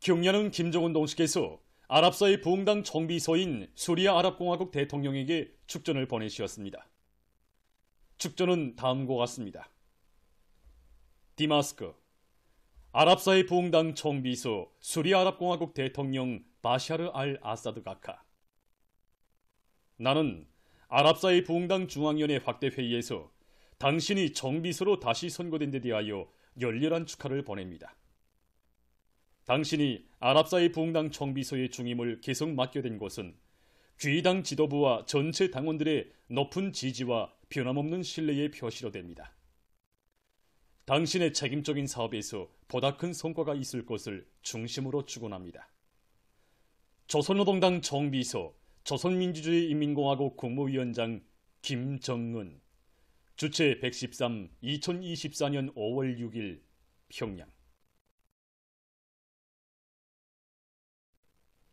경야는 김정은 동식께서 아랍사의 부흥당 정비서인 수리아 아랍공화국 대통령에게 축전을 보내시었습니다. 축전은 다음과 같습니다. 디마스크, 아랍사의 부흥당 정비서 수리아 아랍공화국 대통령 바샤르 알 아사드 가카. 나는 아랍사의 부흥당 중앙위원회 확대회의에서 당신이 정비서로 다시 선거된 데 대하여 열렬한 축하를 보냅니다. 당신이 아랍사의 부흥당 정비서의 중임을 계속 맡겨된 것은 귀당 지도부와 전체 당원들의 높은 지지와 변함없는 신뢰의 표시로 됩니다. 당신의 책임적인 사업에서 보다 큰 성과가 있을 것을 중심으로 축원합니다. 조선노동당 정비서 조선민주주의인민공화국 국무위원장 김정은, 주최 113 2024년 5월 6일 평양.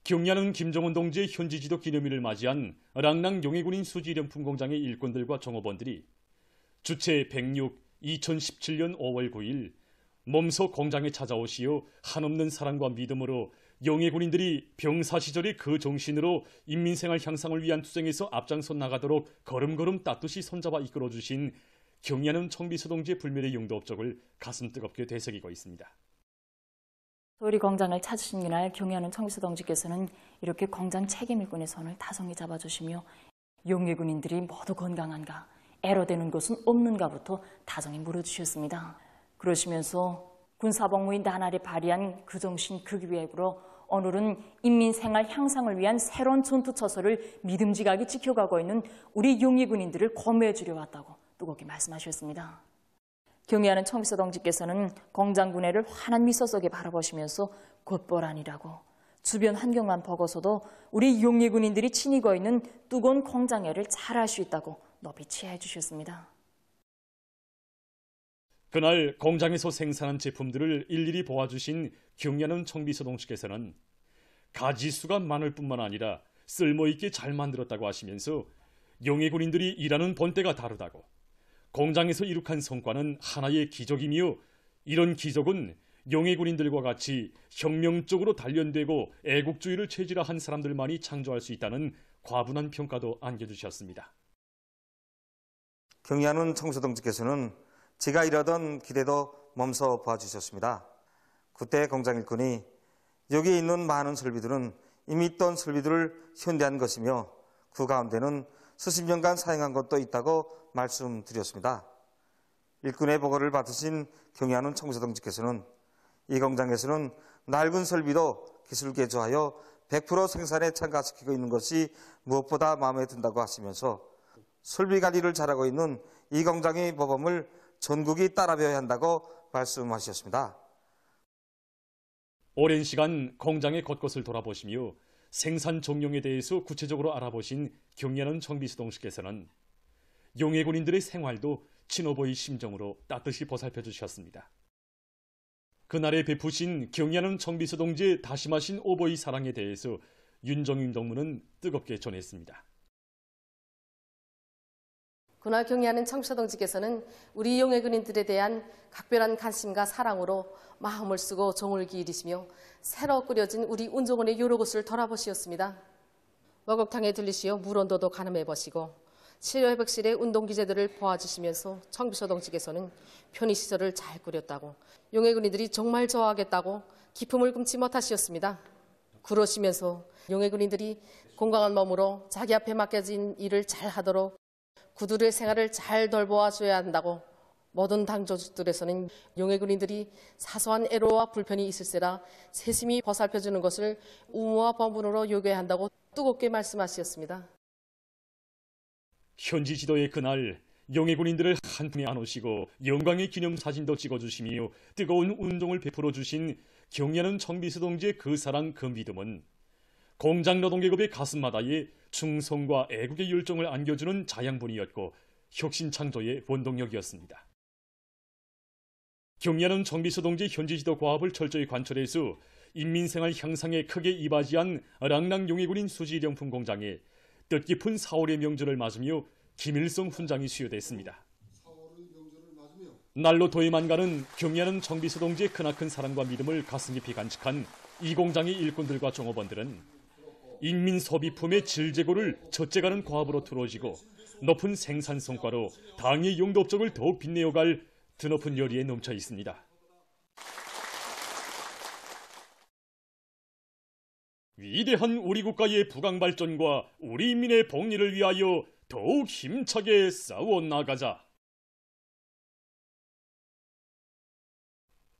경야는 김정은 동지의 현지지도 기념일을 맞이한 랑랑 용해군인 수지령품 공장의 일꾼들과 종업원들이 주최 106 2017년 5월 9일 몸소 공장에 찾아오시어 한없는 사랑과 믿음으로 용해군인들이 병사 시절의 그 정신으로 인민생활 향상을 위한 투쟁에서 앞장서 나가도록 걸음걸음 따뜻이 손잡아 이끌어주신 경야는 청비서 동지의 불멸의 용도 업적을 가슴 뜨겁게 되새기고 있습니다. 소리 공장을 찾으신 이날 경야는 청비서 동지께서는 이렇게 공장 책임일꾼의 손을 다성히 잡아주시며 용해군인들이 모두 건강한가, 애로되는 것은 없는가부터 다정히 물어주셨습니다. 그러시면서 군사복무인 나날이 발휘한 그 정신 그 기획으로 오늘은 인민생활 향상을 위한 새로운 전투처소를 믿음직하게 지켜가고 있는 우리 용해군인들을 고무해 주려 왔다고 뜨겁게 말씀하셨습니다. 경야는 청비서 동지께서는 공장 분해를 환한 미소 속에 바라보시면서 곧보란이라고 주변 환경만 보고서도 우리 용해군인들이 지니고 있는 뜨거운 공장애를 잘 알 수 있다고 높이 치하해 주셨습니다. 그날 공장에서 생산한 제품들을 일일이 보아주신 경야는 청비서 동지께서는 가지수가 많을 뿐만 아니라 쓸모있게 잘 만들었다고 하시면서 용해군인들이 일하는 본때가 다르다고, 공장에서 이룩한 성과는 하나의 기적이며 이런 기적은 용해군인들과 같이 혁명적으로 단련되고 애국주의를 체질화한 사람들만이 창조할 수 있다는 과분한 평가도 안겨주셨습니다. 경야는 청비서 동지께서는 제가 일하던 길에도 몸소 봐주셨습니다. 그때 공장 일꾼이 여기에 있는 많은 설비들은 이미 있던 설비들을 현대한 것이며 그 가운데는 수십 년간 사용한 것도 있다고 말씀드렸습니다. 일꾼의 보고를 받으신 경야는 청비서 동지께서는 이 공장에서는 낡은 설비도 기술 개조하여 100% 생산에 참가시키고 있는 것이 무엇보다 마음에 든다고 하시면서 설비 관리를 잘하고 있는 이 공장의 모범을 전국이 따라 배워야 한다고 말씀하셨습니다. 오랜 시간 공장의 곳곳을 돌아보시며 생산 정령에 대해서 구체적으로 알아보신 경야는 청비서 동지께서는 용해군인들의 생활도 친오보의 심정으로 따뜻이 보살펴 주셨습니다. 그날에 베푸신 경야는 청비서 동지의 다심하신 오보의 사랑에 대해서 윤정임 동무는 뜨겁게 전했습니다. 그날 경야는 청비서 동지께서는 우리 용해군인들에 대한 각별한 관심과 사랑으로 마음을 쓰고 정을 기울이시며 새로 꾸려진 우리 운종원의 여러 곳을 돌아보시었습니다. 목욕탕에 들리시어 물온도도 가늠해 보시고 치료회복실의 운동기재들을 보아주시면서 청비서 동지께서는 편의시설을 잘 꾸렸다고, 용해군인들이 정말 좋아하겠다고 기품을 금치 못하시었습니다. 그러시면서 용해군인들이 건강한 몸으로 자기 앞에 맡겨진 일을 잘 하도록 그들의 생활을 잘 돌보아줘야 한다고, 모든 당 조직들에서는 용해군인들이 사소한 애로와 불편이 있을세라 세심히 보살펴주는 것을 의무와 본분으로 요구해야 한다고 뜨겁게 말씀하셨습니다. 현지 지도의 그날 용해군인들을 한푼에 안으시고 영광의 기념사진도 찍어주시며 뜨거운 운동을 베풀어 주신 경야는 청비서 동지의 그 사랑 그 믿음은 공장 노동계급의 가슴마다에 충성과 애국의 열정을 안겨주는 자양분이었고 혁신 창조의 원동력이었습니다. 경야는 청비서 동지의 현지지도 과업을 철저히 관철해서 인민생활 향상에 크게 이바지한 랑랑 용해군인 수지령품 공장에 뜻깊은 4월의 명절을 맞으며 김일성 훈장이 수여됐습니다. 날로 더해만 가는 경의하는 정비서 동지의 크나큰 사랑과 믿음을 가슴 깊이 간직한 이 공장의 일꾼들과 종업원들은 인민 소비품의 질재고를 첫째가는 과업으로 두어지고 높은 생산 성과로 당의 용도 업적을 더욱 빛내어갈 드높은 열의에 넘쳐 있습니다. 위대한 우리 국가의 부강 발전과 우리 인민의 복리를 위하여 더욱 힘차게 싸워 나가자.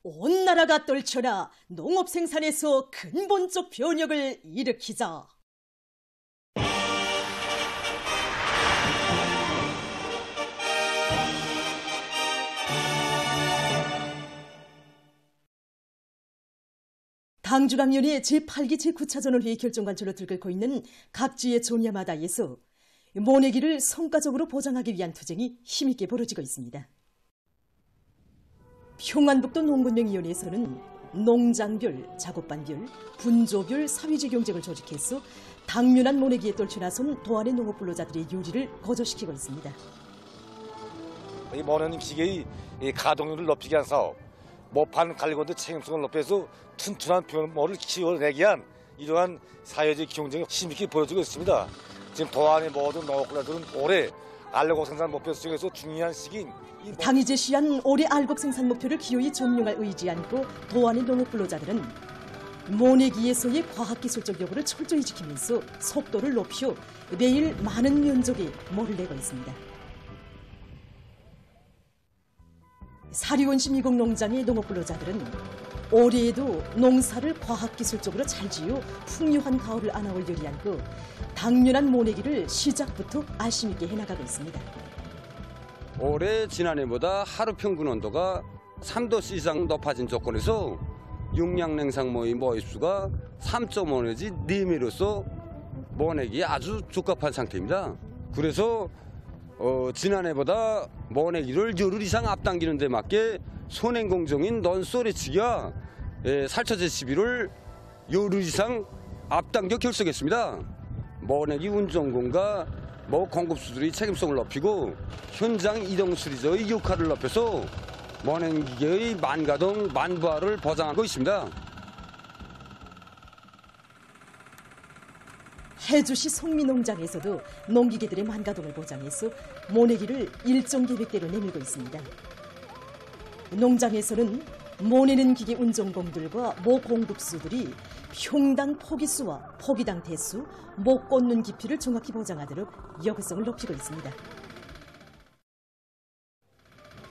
온 나라가 떨쳐라 농업 생산에서 근본적 변혁을 일으키자. 당주강연의 제8기 제9차전원회의 결정관철로 들끓고 있는 각지의 존야마다에서 모내기를 성과적으로 보장하기 위한 투쟁이 힘있게 벌어지고 있습니다. 평안북도 농군명위원회에서는 농장별, 작업반별, 분조별 사회주의 경쟁을 조직해서 당면한 모내기에 떨쳐나선 도안의 농업근로자들의 요리를 거저시키고 있습니다. 이 모내는 기계의 가동률을 높이기 위한 사업, 모판 관리원의 책임성을 높여서 튼튼한 변모를 키워내기 위한 이러한 사회주의 경쟁이 힘있게 보여지고 있습니다. 지금 도안의 모든 농업근로자들은 올해 알곡 생산 목표 수정에서 중요한 시기인 당이 제시한 올해 알곡 생산 목표를 기어이 점령할 의지 않고 도안의 농업근로자들은 모내기에서의 과학기술적 여부를 철저히 지키면서 속도를 높여 매일 많은 면적에 몰을 내고 있습니다. 사리원시 미국 농장의 농업근로자들은 올해에도 농사를 과학기술적으로 잘 지어 풍요한 가을을 안아올 열이 안고 당면한 모내기를 시작부터 알심 있게 해나가고 있습니다. 올해 지난해보다 하루 평균 온도가 3도씨 이상 높아진 조건에서 육량냉상모의 모입수가 3.5 내지 4배로서 모내기에 아주 적합한 상태입니다. 그래서 지난해보다 모내기를 열흘 이상 앞당기는 데 맞게 선행공정인 넌소리치기와 살처제 시비를 열흘 이상 앞당겨 결석했습니다. 모내기 운전공과 공급수들의 책임성을 높이고 현장 이동 수리저의 역할을 높여서 모내기계의 만가동 만부하를 보장하고 있습니다. 해주시 송미농장에서도 농기계들의 만가동을 보장해서 모내기를 일정 계획대로 내밀고 있습니다. 농장에서는 모내는 기계 운전공들과 모 공급수들이 평당 포기수와 포기당 대수, 목 꽂는 깊이를 정확히 보장하도록 역을성을 높이고 있습니다.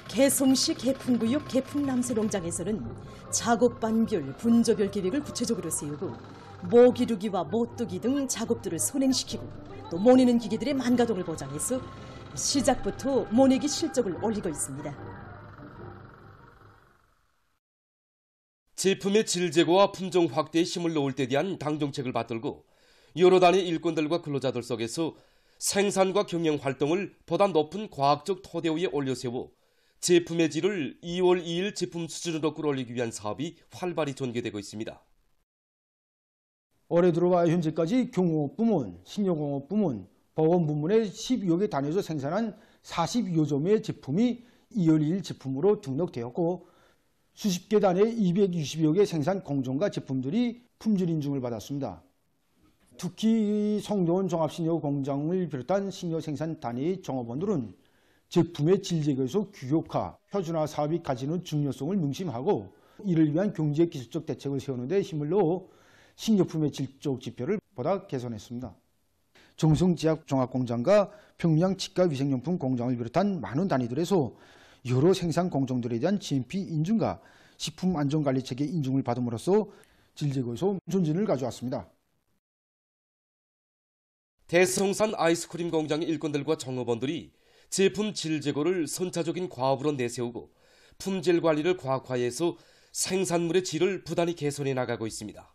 개성시 개풍구역 개풍남새농장에서는 작업반별, 분조별 계획을 구체적으로 세우고 모기르기와 모뜨기 등 작업들을 선행시키고 또 모내는 기계들의 만가동을 보장해서 시작부터 모내기 실적을 올리고 있습니다. 제품의 질 제고와 품종 확대에 힘을 놓을 때 대한 당정책을 받들고 여러 단위 일꾼들과 근로자들 속에서 생산과 경영 활동을 보다 높은 과학적 토대 위에 올려세워 제품의 질을 2월 2일 제품 수준으로 끌어올리기 위한 사업이 활발히 전개되고 있습니다. 올해 들어와 현재까지 경공업부문, 식료공업부문, 보건부문의 12여 개 단위에서 생산한 40여 점의 제품이 2월 2일 제품으로 등록되었고 수십 개 단위의 220여 개 생산 공정과 제품들이 품질 인증을 받았습니다. 특히 성도원 종합식료공장을 비롯한 식료 생산 단위의 종업원들은 제품의 질 제고에서 규격화, 표준화 사업이 가지는 중요성을 명심하고 이를 위한 경제 기술적 대책을 세우는 데 힘을 넣어 식료품의 질적 지표를 보다 개선했습니다. 정성제약 종합공장과 평양 치과위생용품 공장을 비롯한 많은 단위들에서 여러 생산 공정들에 대한 GMP 인증과 식품안전관리체계 인증을 받음으로써 질제고에서 전진을 가져왔습니다. 대성산 아이스크림 공장의 일꾼들과 종업원들이 제품 질제고를 선차적인 과업으로 내세우고 품질 관리를 과학화해서 생산물의 질을 부단히 개선해 나가고 있습니다.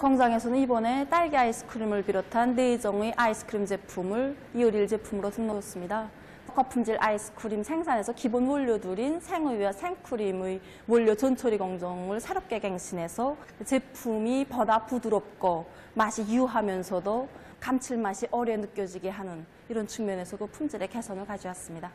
공장에서는 이번에 딸기 아이스크림을 비롯한 4종의 아이스크림 제품을 2월 1일 제품으로 등록했습니다. 고품질 아이스크림 생산에서 기본 원료들인 생우유와 생크림의 원료 전처리 공정을 새롭게 갱신해서 제품이 보다 부드럽고 맛이 유하면서도 감칠맛이 오래 느껴지게 하는 이런 측면에서도 품질의 개선을 가져왔습니다.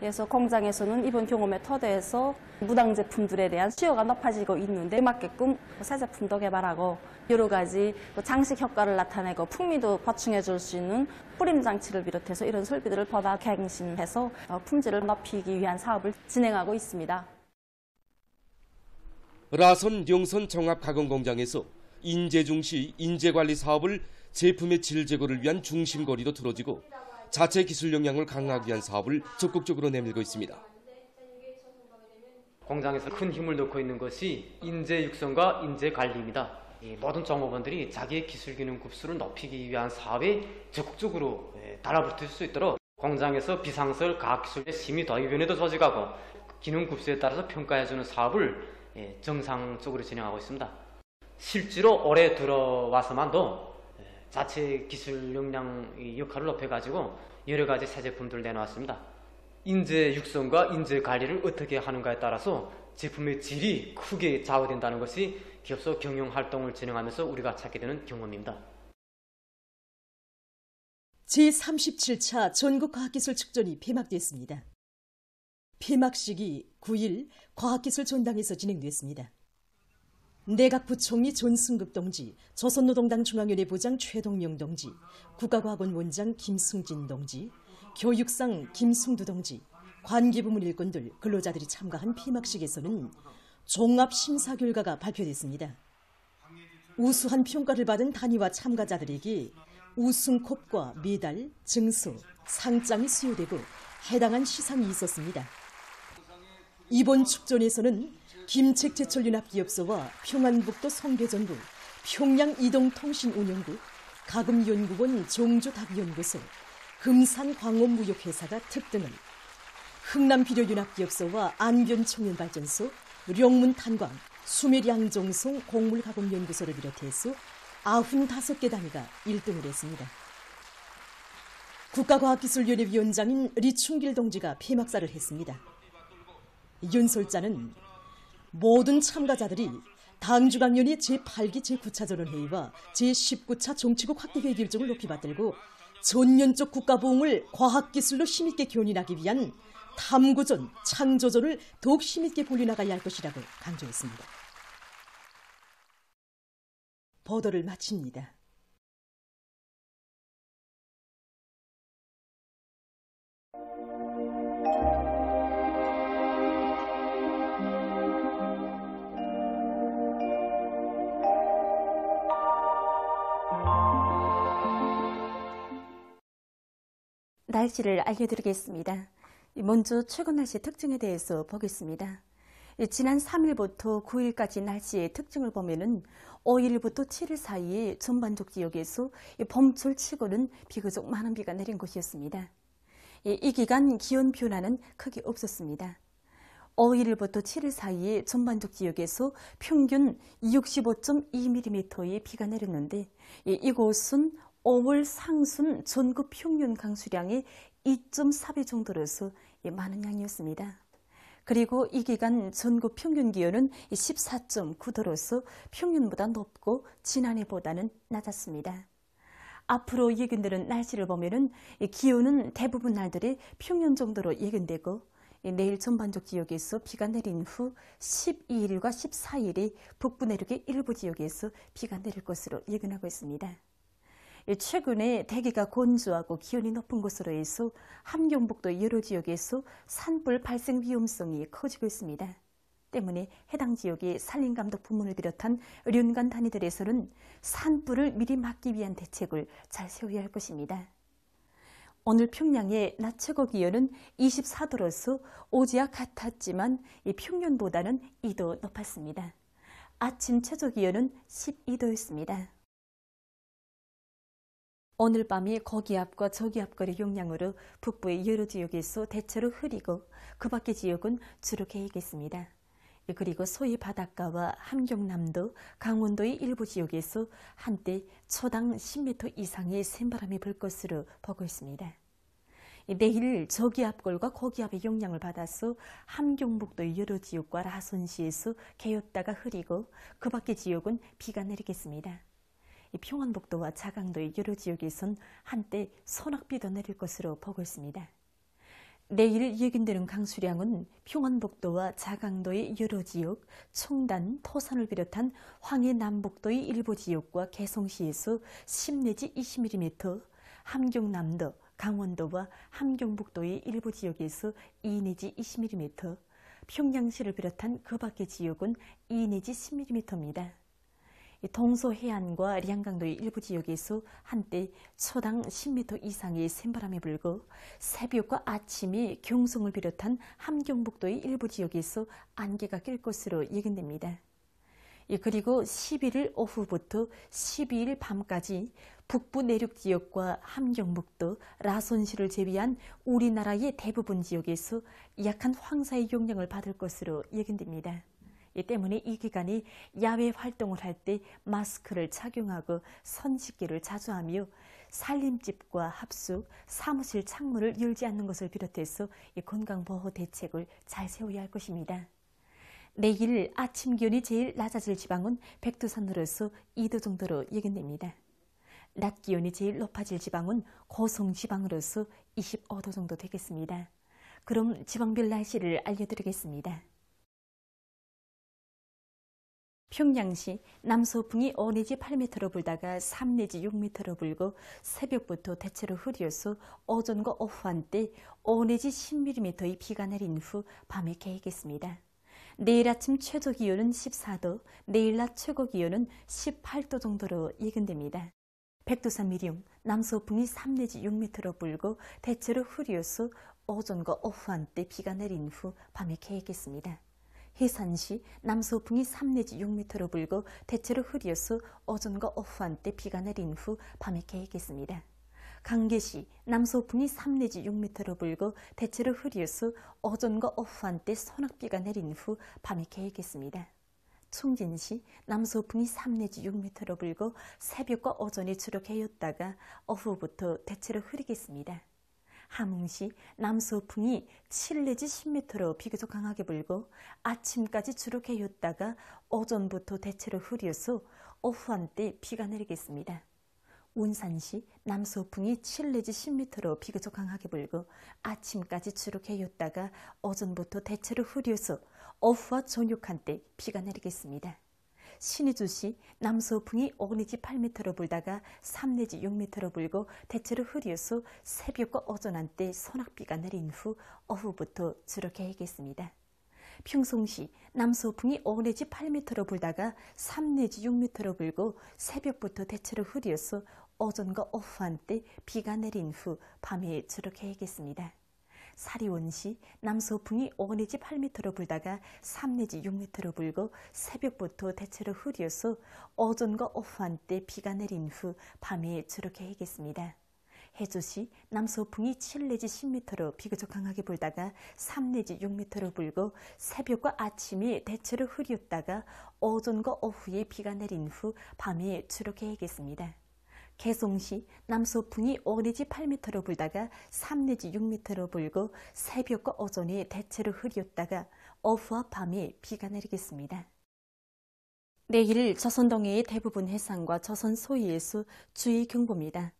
그래서 공장에서는 이번 경험에 토대해서 무당 제품들에 대한 수요가 높아지고 있는데 맞게끔 새 제품도 개발하고 여러 가지 장식 효과를 나타내고 풍미도 보충해 줄 수 있는 뿌림 장치를 비롯해서 이런 설비들을 보다 갱신해서 품질을 높이기 위한 사업을 진행하고 있습니다. 라선 용선 종합가공공장에서 인재 중시 인재관리 사업을 제품의 질 제고를 위한 중심거리로 틀어지고 자체 기술 역량을 강화하기 위한 사업을 적극적으로 내밀고 있습니다. 공장에서 큰 힘을 넣고 있는 것이 인재 육성과 인재 관리입니다. 모든 종업원들이 자기의 기술 기능 급수를 높이기 위한 사업에 적극적으로 달라붙을 수 있도록 공장에서 비상설 과학기술 심의 도입위원회도 조직하고 기능 급수에 따라서 평가해주는 사업을 정상적으로 진행하고 있습니다. 실제로 올해 들어와서만도 자체 기술 역량 역할을 높여가지고 여러 가지 새 제품들을 내놓았습니다. 인재 육성과 인재 관리를 어떻게 하는가에 따라서 제품의 질이 크게 좌우된다는 것이 기업소 경영 활동을 진행하면서 우리가 찾게 되는 경험입니다. 제37차 전국과학기술축전이 폐막됐습니다. 폐막식이 9일 과학기술 전당에서 진행됐습니다. 내각부총리 존승급 동지, 조선노동당 중앙위원회 부장 최동영 동지, 국가과학원 원장 김승진 동지, 교육상 김승두 동지, 관계부문 일꾼들, 근로자들이 참가한 폐막식에서는 종합심사 결과가 발표됐습니다. 우수한 평가를 받은 단위와 참가자들에게 우승컵과 메달, 증서, 상장이 수여되고 해당한 시상이 있었습니다. 이번 축전에서는 김책제철연합기업소와 평안북도 성계전부, 평양이동통신운용국, 가금연구원 종주닭연구소, 금산광원무역회사가 특등을, 흥남비료연합기업소와 안변청년발전소, 령문탄광, 수매량종송 곡물가공연구소를 비롯해서 95개 단위가 1등을 했습니다. 국가과학기술위원회 위원장인 리충길 동지가 폐막사를 했습니다. 연설자는 모든 참가자들이 당중앙위원회 제8기 제9차 전원회의와 제19차 정치국 확대회의 결정을 높이 받들고 전년적 국가부흥을 과학기술로 힘있게 견인하기 위한 탐구전, 창조전을 더욱 힘있게 벌려나가야 할 것이라고 강조했습니다. 보도를 마칩니다. 날씨를 알려드리겠습니다. 먼저 최근 날씨 특징에 대해서 보겠습니다. 지난 3일부터 9일까지 날씨의 특징을 보면은 5일부터 7일 사이에 전반적 지역에서 봄철 치고는 비교적 많은 비가 내린 곳이었습니다. 이 기간 기온 변화는 크게 없었습니다. 5일부터 7일 사이에 전반적 지역에서 평균 65.2mm의 비가 내렸는데 이곳은 5월 상순 전국 평균 강수량의 2.4배 정도로서 많은 양이었습니다. 그리고 이 기간 전국 평균 기온은 14.9도로서 평균보다 높고 지난해보다는 낮았습니다. 앞으로 예견되는 날씨를 보면은 기온은 대부분 날들이 평년 정도로 예견되고 내일 전반적 지역에서 비가 내린 후 12일과 14일이 북부 내륙의 일부 지역에서 비가 내릴 것으로 예견하고 있습니다. 최근에 대기가 건조하고 기온이 높은 곳으로 해서 함경북도 여러 지역에서 산불 발생 위험성이 커지고 있습니다. 때문에 해당 지역의 산림감독 부문을 비롯한 연간 단위들에서는 산불을 미리 막기 위한 대책을 잘 세워야 할 것입니다. 오늘 평양의 낮 최고 기온은 24도로서 어제와 같았지만 평년보다는 2도 높았습니다. 아침 최저 기온은 12도였습니다. 오늘 밤이 고기압과 저기압거리 영향으로 북부의 여러 지역에서 대체로 흐리고 그 밖의 지역은 주로 개이겠습니다. 그리고 소위 바닷가와 함경남도, 강원도의 일부 지역에서 한때 초당 10m 이상의 센바람이 불 것으로 보고 있습니다. 내일 저기압골과 고기압의 영향을 받아서 함경북도 여러 지역과 라선시에서 개였다가 흐리고 그 밖의 지역은 비가 내리겠습니다. 평안북도와 자강도의 여러 지역에선 한때 소낙비도 내릴 것으로 보고 있습니다. 내일 예견되는 강수량은 평안북도와 자강도의 여러 지역, 청단, 토산을 비롯한 황해 남북도의 일부 지역과 개성시에서 10 내지 20mm, 함경남도, 강원도와 함경북도의 일부 지역에서 2 내지 20mm, 평양시를 비롯한 그 밖의 지역은 2 내지 10mm입니다. 동서 해안과 량강도의 일부 지역에서 한때 초당 10m 이상의 센바람이 불고 새벽과 아침에 경성을 비롯한 함경북도의 일부 지역에서 안개가 낄 것으로 예견됩니다. 그리고 11일 오후부터 12일 밤까지 북부 내륙 지역과 함경북도, 라손시를 제외한 우리나라의 대부분 지역에서 약한 황사의 영향을 받을 것으로 예견됩니다. 이 때문에 이 기간에 야외 활동을 할 때 마스크를 착용하고 손 씻기를 자주 하며 살림집과 합숙, 사무실 창문을 열지 않는 것을 비롯해서 이 건강보호 대책을 잘 세워야 할 것입니다. 내일 아침 기온이 제일 낮아질 지방은 백두산으로서 2도 정도로 예견됩니다. 낮 기온이 제일 높아질 지방은 고성 지방으로서 25도 정도 되겠습니다. 그럼 지방별 날씨를 알려드리겠습니다. 평양시 남서풍이 5 내지 8m로 불다가 3 내지 6m로 불고 새벽부터 대체로 흐려서 오전과 오후 한때 5 내지 10mm의 비가 내린 후 밤에 개겠습니다. 내일 아침 최저 기온은 14도, 내일 낮 최고 기온은 18도 정도로 예견됩니다. 백두산 미령 남서풍이 3 내지 6m로 불고 대체로 흐려서 오전과 오후 한때 비가 내린 후 밤에 개겠습니다. 해산시 남서풍이 3 내지 6m로 불고 대체로 흐려서 오전과 오후 한때 비가 내린 후 밤에 개겠습니다. 강계시 남서풍이 3 내지 6m로 불고 대체로 흐려서 오전과 오후 한때 소낙비가 내린 후 밤에 개겠습니다. 충진시 남서풍이 3 내지 6m로 불고 새벽과 오전에 주로 개었다가 오후부터 대체로 흐리겠습니다. 함흥시 남서풍이 7 내지 10m로 비교적 강하게 불고 아침까지 주로 개었다가 오전부터 대체로 흐려서 오후 한때 비가 내리겠습니다. 운산시 남서풍이 7 내지 10m로 비교적 강하게 불고 아침까지 주로 개었다가 오전부터 대체로 흐려서 오후와 저녁 한때 비가 내리겠습니다. 신의주시 남서풍이 5 내지 8m로 불다가 3 내지 6m로 불고 대체로 흐려서 새벽과 오전 한때 소낙비가 내린 후 오후부터 주로 개겠습니다. 평송시 남서풍이 5 내지 8m로 불다가 3 내지 6m로 불고 새벽부터 대체로 흐려서 오전과 오후 한때 비가 내린 후 밤에 주로 개겠습니다. 사리원시 남서풍이 5 내지 8m로 불다가 3 내지 6m로 불고 새벽부터 대체로 흐려서 오전과 오후 한때 비가 내린 후 밤에 주로 개겠습니다. 해주시 남서풍이 7 내지 10m로 비교적 강하게 불다가 3 내지 6m로 불고 새벽과 아침에 대체로 흐렸다가 오전과 오후에 비가 내린 후 밤에 주로 개겠습니다. 개송시 남서풍이 5 내지 8m로 불다가 3 내지 6m로 불고 새벽과 오전에 대체로 흐렸다가 오후와 밤에 비가 내리겠습니다. 내일 조선동해의 대부분 해상과 조선 소위에서 주의경보입니다.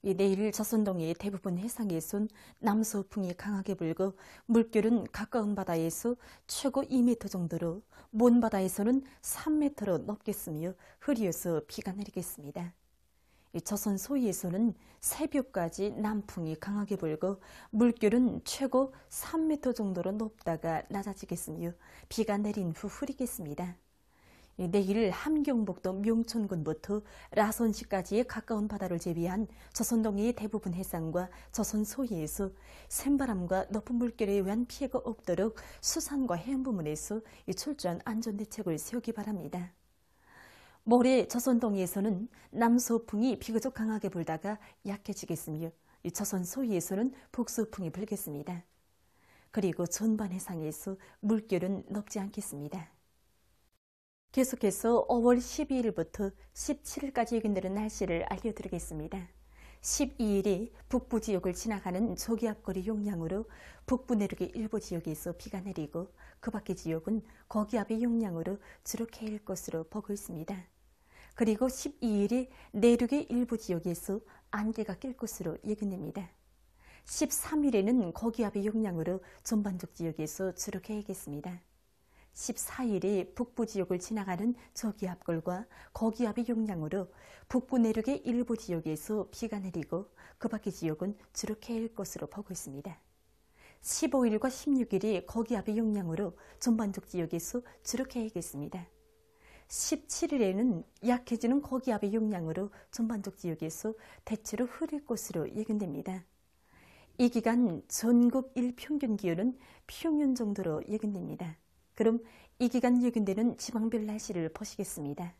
내일 조선동해의 대부분 해상에선 남서풍이 강하게 불고 물결은 가까운 바다에서 최고 2m 정도로 먼 바다에서는 3m로 높겠으며 흐려서 비가 내리겠습니다. 조선 소위에서는 새벽까지 남풍이 강하게 불고 물결은 최고 3m 정도로 높다가 낮아지겠으며 비가 내린 후 흐리겠습니다. 내일 함경북도 명천군부터 라선시까지의 가까운 바다를 제외한 조선동해의 대부분 해상과 조선 소위에서 샘바람과 높은 물결에 의한 피해가 없도록 수산과 해안 부문에서 철저한 안전대책을 세우기 바랍니다. 모레 조선동해에서는 남서풍이 비교적 강하게 불다가 약해지겠으며 조선 소위에서는 북서풍이 불겠습니다. 그리고 전반 해상에서 물결은 높지 않겠습니다. 계속해서 5월 12일부터 17일까지 예견되는 날씨를 알려드리겠습니다. 12일이 북부 지역을 지나가는 저기압거리 용량으로 북부 내륙의 일부 지역에서 비가 내리고 그 밖의 지역은 고기압의 용량으로 주로 개일 것으로 보고 있습니다. 그리고 12일이 내륙의 일부 지역에서 안개가 낄 것으로 예견됩니다. 13일에는 고기압의 영향으로 전반적 지역에서 추락해야겠습니다. 14일에 북부 지역을 지나가는 저기압골과 고기압의 영향으로 북부 내륙의 일부 지역에서 비가 내리고 그 밖의 지역은 추락해일 것으로 보고 있습니다. 15일과 16일이 고기압의 영향으로 전반적 지역에서 추락해야겠습니다. 17일에는 약해지는 고기압의 영향으로 전반적 지역에서 대체로 흐릴 것으로 예견됩니다. 이 기간 전국 일평균 기온은 평년 정도로 예견됩니다. 그럼 이 기간 예견되는 지방별 날씨를 보시겠습니다.